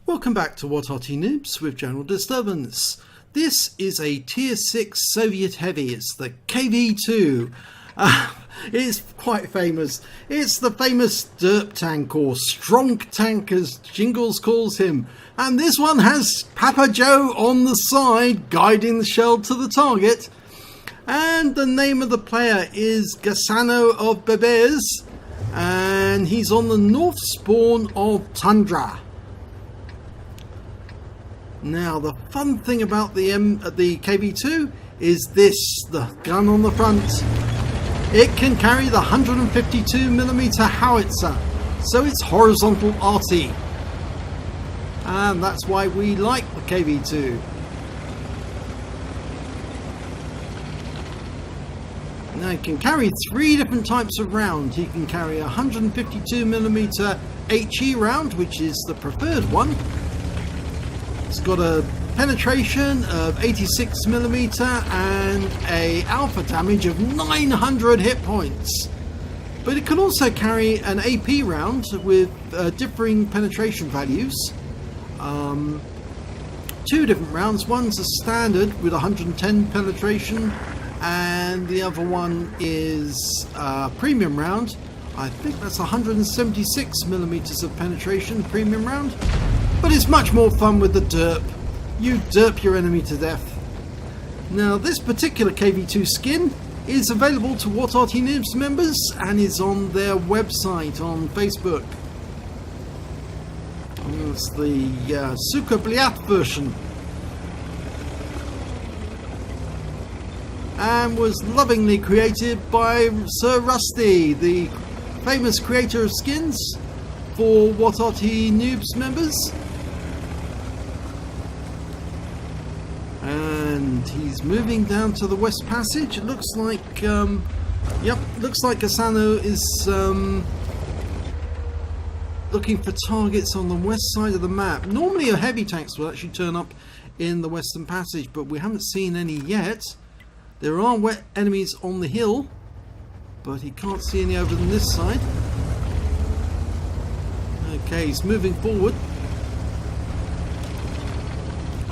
Welcome back to What Arty Noobs with General Disturbance. This is a Tier 6 Soviet Heavy. It's the KV-2. It's quite famous. It's the famous derp tank, or strong tank as Jingles calls him. And this one has Papa Joe on the side guiding the shell to the target. And the name of the player is Gassanofbebears. And he's on the north spawn of Tundra. Now, the fun thing about the KV-2 is the gun on the front. It can carry the 152mm howitzer, so it's horizontal Arty. And that's why we like the KV-2. Now, it can carry 3 different types of round. He can carry a 152mm HE round, which is the preferred one. It's got a penetration of 86mm and a alpha damage of 900 hit points. But it can also carry an AP round with differing penetration values. 2 different rounds. One's a standard with 110 penetration, and the other one is a premium round. I think that's 176mm of penetration, premium round. But it's much more fun with the derp. You derp your enemy to death. Now, this particular KV-2 skin is available to What Arty Noobs members and is on their website on Facebook. It's the Suka Bliat version. And was lovingly created by Sir Rusty, the famous creator of skins for What Arty Noobs members. And he's moving down to the West Passage. It looks like, looks like Gassano is looking for targets on the west side of the map. Normally, heavy tanks will actually turn up in the Western Passage, but we haven't seen any yet. There are wet enemies on the hill, but he can't see any over on this side. Okay, he's moving forward.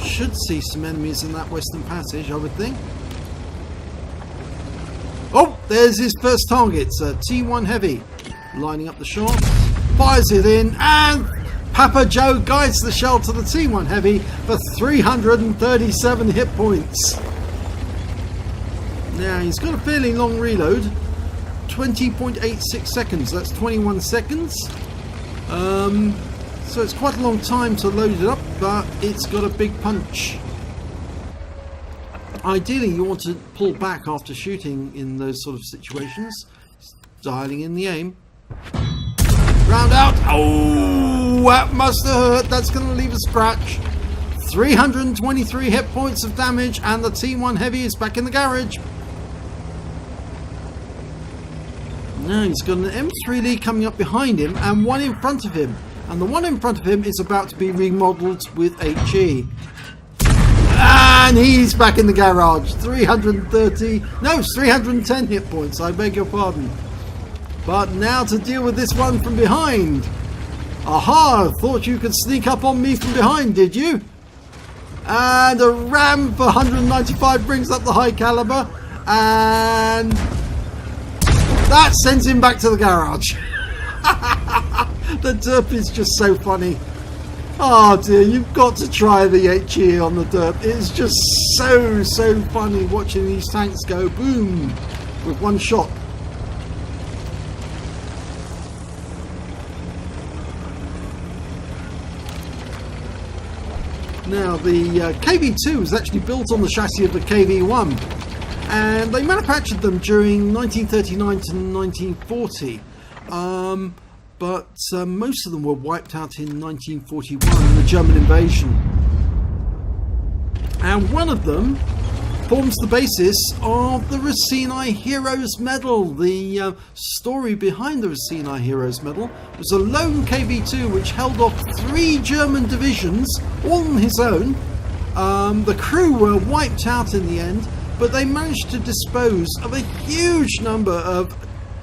Should see some enemies in that Western Passage, I would think. Oh, there's his first target. It's a T1 Heavy. Lining up the shot, fires it in, and Papa Joe guides the shell to the T1 Heavy for 337 hit points. Now, he's got a fairly long reload. 20.86 seconds. That's 21 seconds. So it's quite a long time to load it up, but it's got a big punch. Ideally, you want to pull back after shooting in those sort of situations. Dialing in the aim. Round out. Oh, that must have hurt. That's going to leave a scratch. 323 hit points of damage, and the T1 Heavy is back in the garage. Now he's got an M3D coming up behind him and one in front of him. And the one in front of him is about to be remodeled with HE. And he's back in the garage. 310 hit points, I beg your pardon. But now to deal with this one from behind. Aha, thought you could sneak up on me from behind, did you? And a ram for 195 brings up the high caliber. And that sends him back to the garage. The derp is just so funny. Oh dear, you've got to try the HE on the derp. It's just so funny watching these tanks go boom with one shot. Now, the KV-2 was actually built on the chassis of the KV-1, and they manufactured them during 1939 to 1940. But most of them were wiped out in 1941 in the German invasion. And one of them forms the basis of the Racine Heroes Medal. The story behind the Racine Heroes Medal was a lone KV-2 which held off 3 German divisions all on his own. The crew were wiped out in the end, but they managed to dispose of a huge number of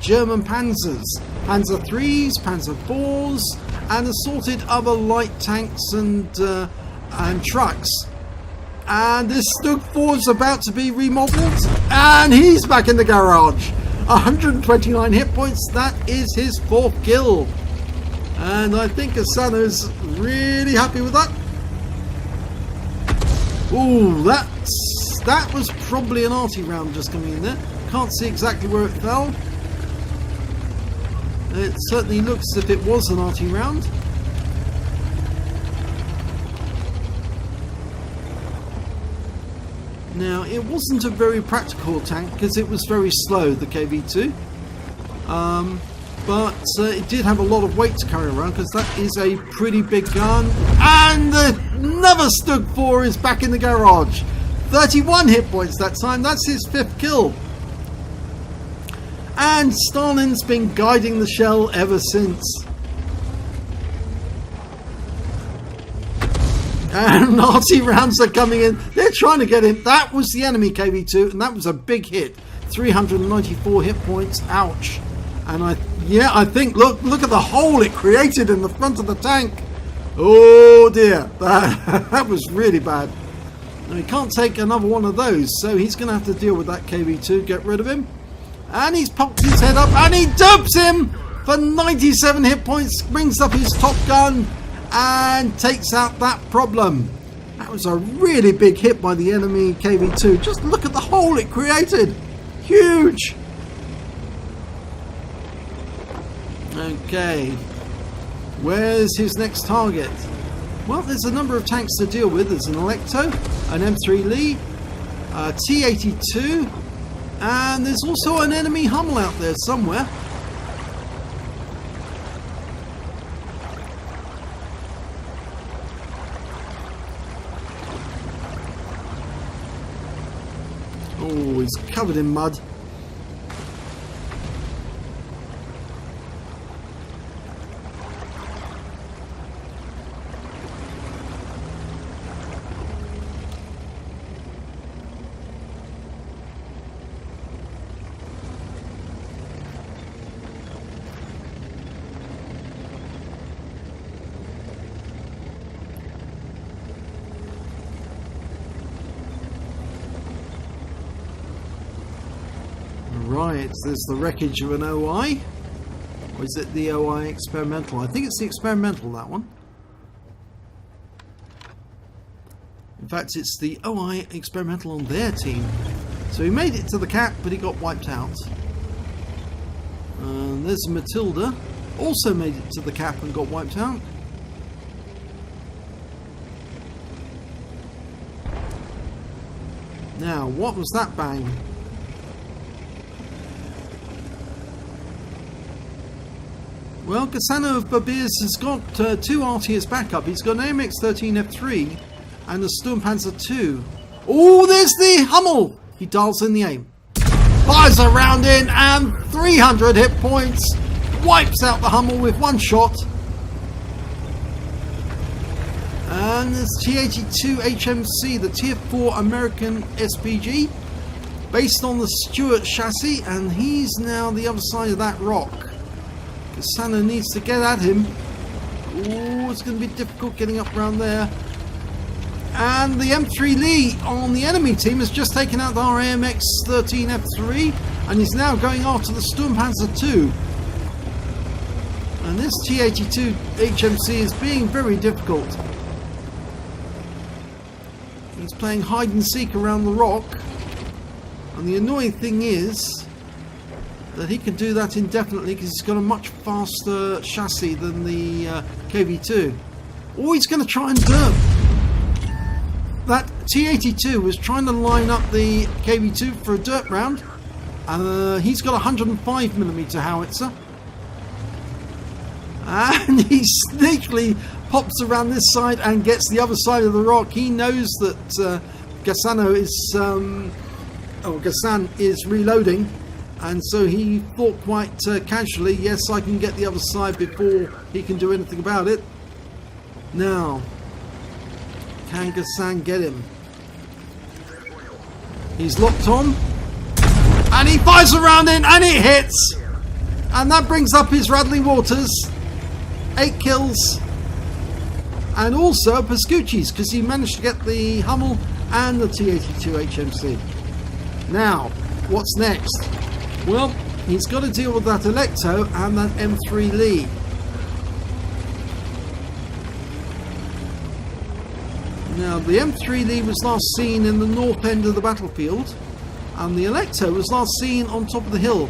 German panzers. Panzer IIIs, Panzer IVs, and assorted other light tanks and trucks. And this Stug-4 is about to be remodeled, and he's back in the garage. 129 hit points. That is his 4th kill, and I think Asano's really happy with that. Ooh, that was probably an Arty round just coming in there. Can't see exactly where it fell. It certainly looks as if it was an Arty round. Now, it wasn't a very practical tank because it was very slow, the KV-2. But it did have a lot of weight to carry around because that is a pretty big gun. And another Stug-4 is back in the garage. 31 hit points that time. That's his 5th kill. And Stalin's been guiding the shell ever since. And Arty rounds are coming in. They're trying to get in. That was the enemy KV-2, and that was a big hit. 394 hit points. Ouch. And I think look at the hole it created in the front of the tank. Oh dear, that was really bad. Now, he can't take another one of those, so he's going to have to deal with that KV-2. Get rid of him. And he's popped his head up, and he dupes him for 97 hit points. Brings up his Top Gun and takes out that problem. That was a really big hit by the enemy KV-2. Just look at the hole it created. Huge. Okay. Where's his next target? Well, there's a number of tanks to deal with. There's an Electo, an M3 Lee, a T-82, and there's also an enemy Hummel out there somewhere. Oh, he's covered in mud. Right, there's the wreckage of an OI. Or is it the OI experimental? I think it's the experimental, that one. In fact, it's the OI experimental on their team. So he made it to the cap, but he got wiped out. And there's Matilda. Also made it to the cap and got wiped out. Now, what was that bang? Well, gassanofbebears has got 2 Arty as backup. He's got an AMX-13 F3 and a Sturmpanzer 2. Oh, there's the Hummel! He dials in the aim. Fires a round in and 300 hit points. Wipes out the Hummel with 1 shot. And there's T-82 HMC, the Tier 4 American SPG, based on the Stuart chassis, and he's now the other side of that rock. Gassano needs to get at him. Oh, it's going to be difficult getting up around there. And the M3 Lee on the enemy team has just taken out our AMX-13 F3, and he's now going after the Sturmpanzer 2. And this T-82 HMC is being very difficult. He's playing hide and seek around the rock, and the annoying thing is that he can do that indefinitely because he's got a much faster chassis than the KV-2. Oh, he's going to try and derp. That T-82 was trying to line up the KV-2 for a dirt round. He's got a 105mm howitzer. And he sneakily pops around this side and gets the other side of the rock. He knows that Gassano is... Gassan is reloading. And so he thought quite casually, yes, I can get the other side before he can do anything about it. Now, can Gassan get him? He's locked on. And he fires around in, and it hits! And that brings up his Radley Waters. 8 kills. And also Pascucci's, because he managed to get the Hummel and the T82 HMC. Now, what's next? Well, he's got to deal with that Electo and that M3 Lee. Now, the M3 Lee was last seen in the north end of the battlefield, and the Electo was last seen on top of the hill.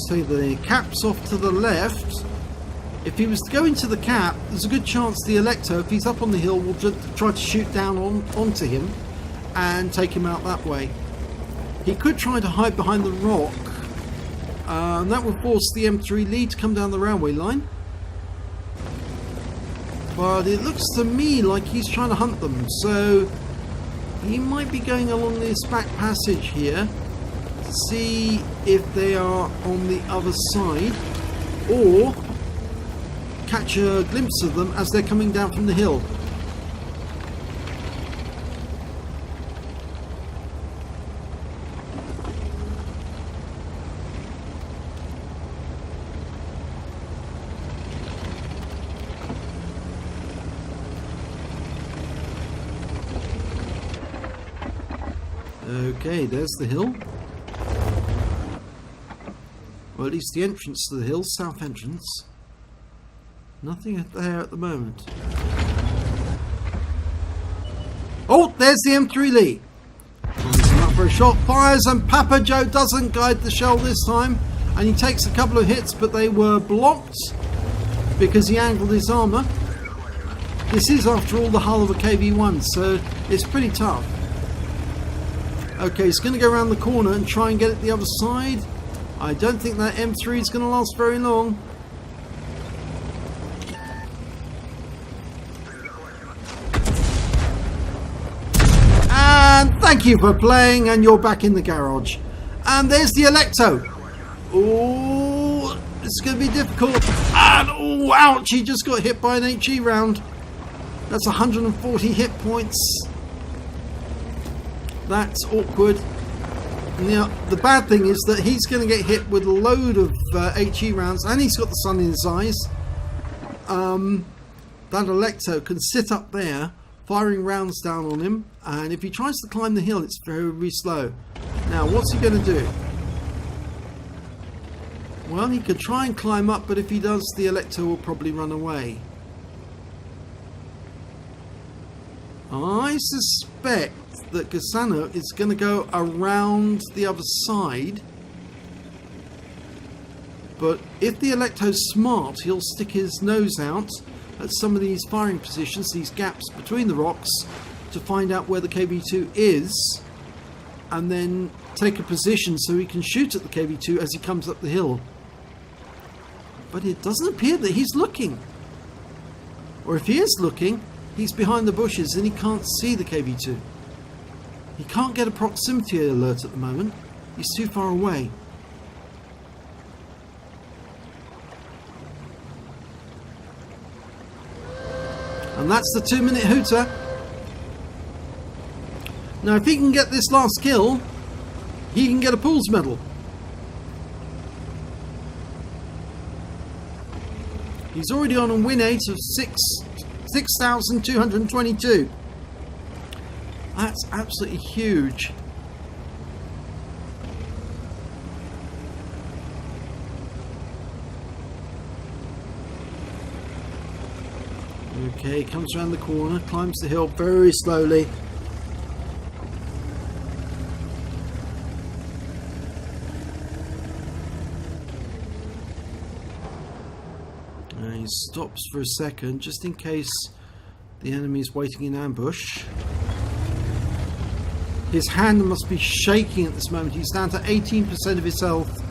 So the cap's off to the left. If he was to go into the cap, there's a good chance the Electo, if he's up on the hill, will just try to shoot down onto him and take him out that way. He could try to hide behind the rock, and that would force the M3 Lee to come down the railway line. But it looks to me like he's trying to hunt them, so he might be going along this back passage here to see if they are on the other side, or catch a glimpse of them as they're coming down from the hill. Okay, there's the hill. Or at least the entrance to the hill, south entrance. Nothing there at the moment. Oh, there's the M3 Lee. He's up for a shot, fires, and Papa Joe doesn't guide the shell this time. And he takes a couple of hits, but they were blocked because he angled his armour. This is, after all, the hull of a KV-1, so it's pretty tough. Okay, he's going to go around the corner and try and get it the other side. I don't think that M3 is going to last very long. And thank you for playing, and you're back in the garage. And there's the Electo. Oh, it's going to be difficult. And oh, ouch, he just got hit by an HE round. That's 140 hit points. That's awkward. Now, the bad thing is that he's going to get hit with a load of HE rounds, and he's got the sun in his eyes. That Electo can sit up there, firing rounds down on him, and if he tries to climb the hill, it's very slow. Now, what's he going to do? Well, he could try and climb up, but if he does, the Electo will probably run away. I suspect that Gassano is going to go around the other side, but if the Electo's smart, he'll stick his nose out at some of these firing positions, these gaps between the rocks, to find out where the KV-2 is, and then take a position so he can shoot at the KV-2 as he comes up the hill. But it doesn't appear that he's looking, or if he is looking, he's behind the bushes and he can't see the KV-2. He can't get a proximity alert at the moment. He's too far away. And that's the 2-minute hooter. Now, if he can get this last kill, he can get a Pools medal. He's already on a win rate of 6,222. That's absolutely huge. Okay, comes around the corner, climbs the hill very slowly. And he stops for a second, just in case the enemy's waiting in ambush. His hand must be shaking at this moment. He's down to 18% of his health.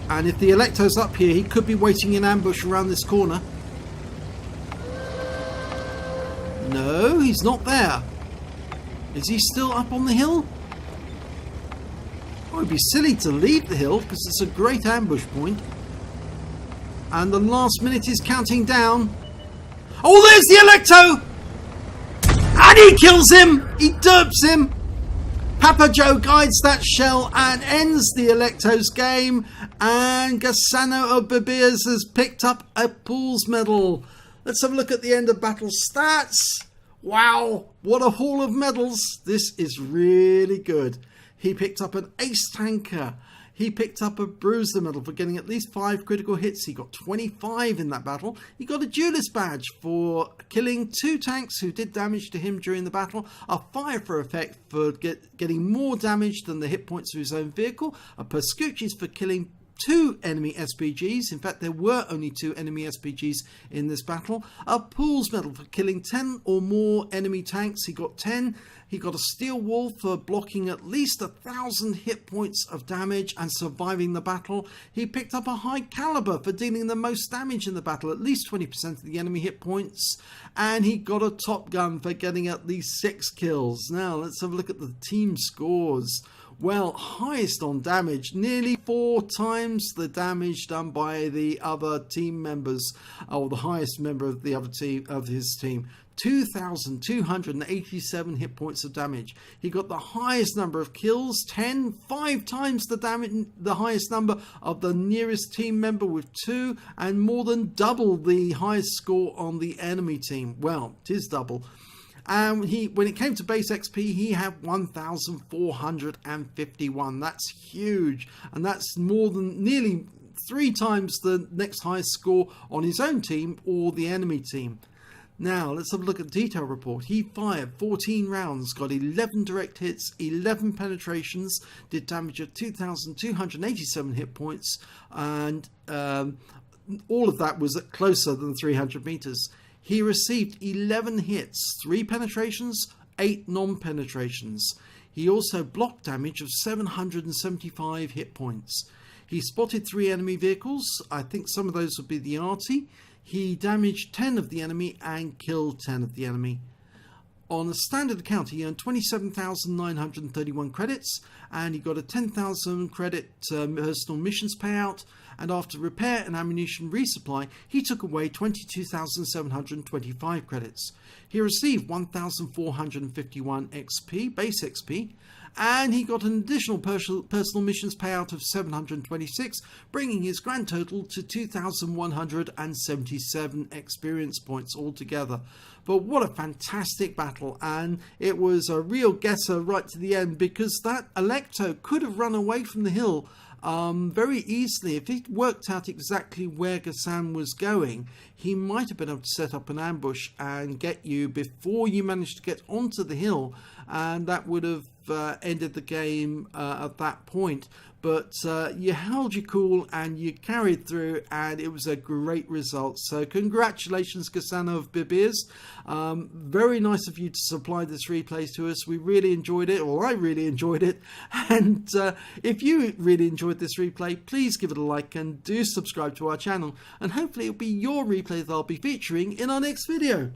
And if the Electo's up here, he could be waiting in ambush around this corner. No, he's not there. Is he still up on the hill? Oh, it'd be silly to leave the hill because it's a great ambush point. And the last minute is counting down. Oh, there's the Electo! And he kills him! He derps him! Papa Joe guides that shell and ends the Electos game, and gassanofbebears has picked up a Pools medal. Let's have a look at the end of battle stats. Wow, what a haul of medals. This is really good. He picked up an ace tanker. He picked up a bruiser medal for getting at least 5 critical hits. He got 25 in that battle. He got a duelist badge for killing 2 tanks who did damage to him during the battle. A fire for effect for getting more damage than the hit points of his own vehicle. A Pascucci's for killing 2 enemy SPGs. In fact, there were only 2 enemy SPGs in this battle. A Pools medal for killing 10 or more enemy tanks. He got 10. He got a steel wall for blocking at least 1,000 hit points of damage and surviving the battle. He picked up a high caliber for dealing the most damage in the battle, at least 20% of the enemy hit points. And he got a Top Gun for getting at least 6 kills. Now let's have a look at the team scores. Well, highest on damage, nearly 4 times the damage done by the other team members, or the highest member of the other team, of his team. 2,287 hit points of damage. He got the highest number of kills, 10, 5 times the damage, the highest number of the nearest team member with 2, and more than double the highest score on the enemy team. Well, it is double. And when it came to base XP, he had 1,451. That's huge, and that's more than nearly 3 times the next highest score on his own team or the enemy team. Now let's have a look at the detail report. He fired 14 rounds, got 11 direct hits, 11 penetrations, did damage of 2,287 hit points, and all of that was at closer than 300 meters. He received 11 hits, 3 penetrations, 8 non-penetrations. He also blocked damage of 775 hit points. He spotted 3 enemy vehicles. I think some of those would be the Arty. He damaged 10 of the enemy and killed 10 of the enemy. On a standard account, he earned 27,931 credits, and he got a 10,000 credit personal missions payout, and after repair and ammunition resupply, he took away 22,725 credits. He received 1,451 XP, base XP, and he got an additional personal missions payout of 726, bringing his grand total to 2,177 experience points altogether. But what a fantastic battle, and it was a real guesser right to the end, because that Electo could have run away from the hill very easily. If he worked out exactly where Gassan was going, he might have been able to set up an ambush and get you before you managed to get onto the hill, and that would have ended the game at that point. But you held your cool and you carried through, and it was a great result. So congratulations, gassanofbebears. Very nice of you to supply this replay to us. We really enjoyed it. Well, I really enjoyed it. And if you really enjoyed this replay, please give it a like and do subscribe to our channel. And hopefully it'll be your replay that I'll be featuring in our next video.